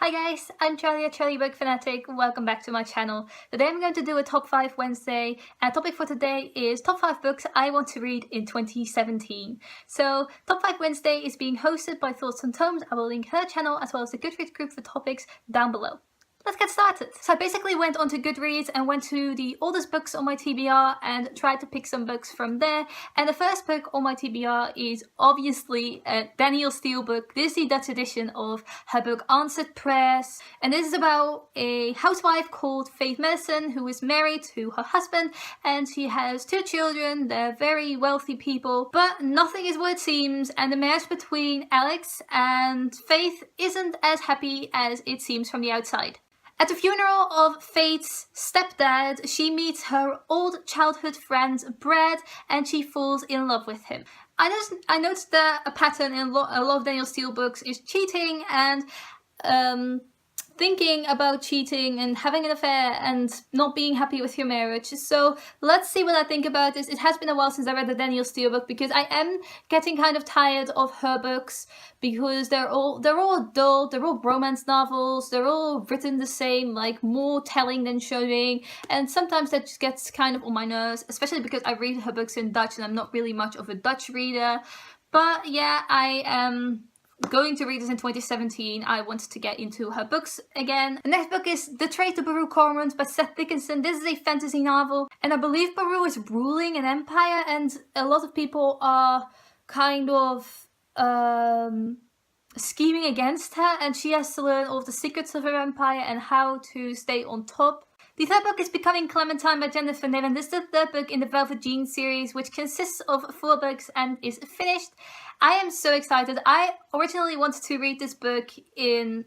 Hi guys, I'm Charlie, a Charlie Book Fanatic. Welcome back to my channel. Today I'm going to do a Top 5 Wednesday, and topic for today is Top 5 Books I Want to Read in 2017. So, Top 5 Wednesday is being hosted by Thoughts on Tomes. I will link her channel as well as the Goodreads group for topics down below. Let's get started. So I basically went onto Goodreads and went to the oldest books on my TBR and tried to pick some books from there. And the first book on my TBR is obviously a Danielle Steele book. This is the Dutch edition of her book Answered Prayers. And this is about a housewife called Faith Matson who is married to her husband, and she has 2 children. They're very wealthy people, but nothing is what it seems, and the marriage between Alex and Faith isn't as happy as it seems from the outside. At the funeral of Faith's stepdad, she meets her old childhood friend Brad, and she falls in love with him. I noticed that a pattern in a lot of Danielle Steele books is cheating and thinking about cheating and having an affair and not being happy with your marriage. So let's see what I think about this. It has been a while since I read the Danielle Steele book because I am getting kind of tired of her books because they're all dull, they're all romance novels, they're all written the same, like more telling than showing, and sometimes that just gets kind of on my nerves, especially because I read her books in Dutch and I'm not really much of a Dutch reader. But yeah, I am going to read this in 2017. I wanted to get into her books again. The next book is The Traitor, Cormorant by Seth Dickinson. This is a fantasy novel, and I believe Peru is ruling an empire, and a lot of people are kind of scheming against her, and she has to learn all of the secrets of her empire and how to stay on top. The third book is Becoming Clementine by Niven. This is the third book in the Velvet Jean series, which consists of 4 books and is finished. I am so excited. I originally wanted to read this book in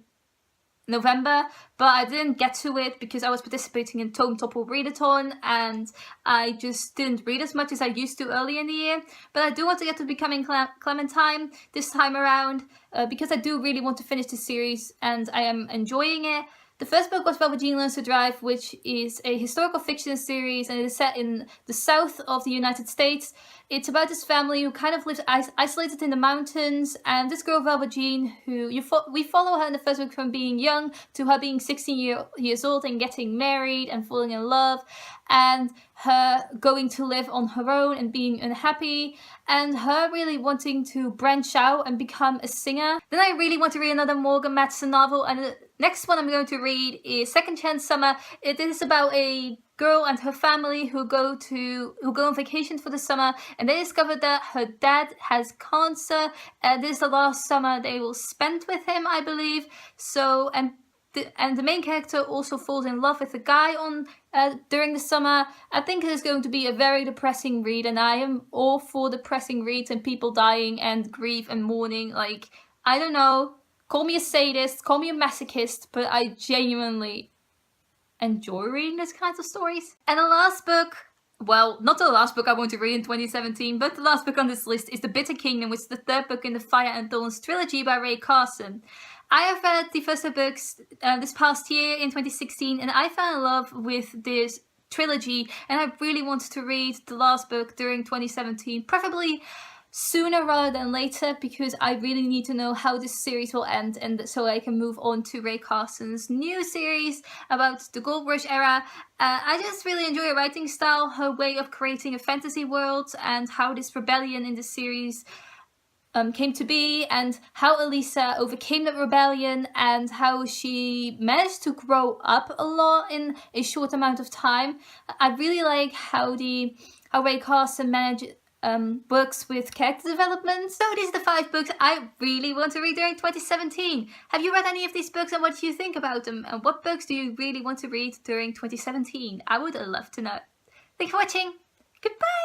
November, but I didn't get to it because I was participating in Tome Topple Readathon and I just didn't read as much as I used to early in the year. But I do want to get to Becoming Clementine this time around because I do really want to finish this series and I am enjoying it. The first book was Velvet Jean Learns to Drive, which is a historical fiction series, and it is set in the south of the United States. It's about this family who kind of lives isolated in the mountains, and this girl Velvet Jean, who we follow her in the first book from being young to her being 16 years old and getting married and falling in love, and her going to live on her own and being unhappy, and her really wanting to branch out and become a singer. Then I really want to read another Morgan Matson novel, and the next one I'm going to read is Second Chance Summer. It is about a girl and her family who go on vacation for the summer, and they discover that her dad has cancer, and this is the last summer they will spend with him, I believe. So, and the main character also falls in love with a guy during the summer. I think it is going to be a very depressing read, and I am all for depressing reads and people dying and grief and mourning. Like, I don't know, call me a sadist, call me a masochist, but I genuinely enjoy reading these kinds of stories. And the last book, well, not the last book I want to read in 2017, but the last book on this list is The Bitter Kingdom, which is the third book in the Fire and Thorns trilogy by Carson. I have read the first 2 books this past year in 2016, and I fell in love with this trilogy, and I really wanted to read the last book during 2017, preferably sooner rather than later, because I really need to know how this series will end, and so I can move on to Ray Carson's new series about the Gold Rush era. I just really enjoy her writing style, her way of creating a fantasy world, and how this rebellion in the series came to be, and how Elisa overcame that rebellion, and how she managed to grow up a lot in a short amount of time. I really like how Ray Carson works with character development. So these are the 5 books I really want to read during 2017. Have you read any of these books, and what do you think about them? And what books do you really want to read during 2017? I would love to know. Thanks for watching. Goodbye!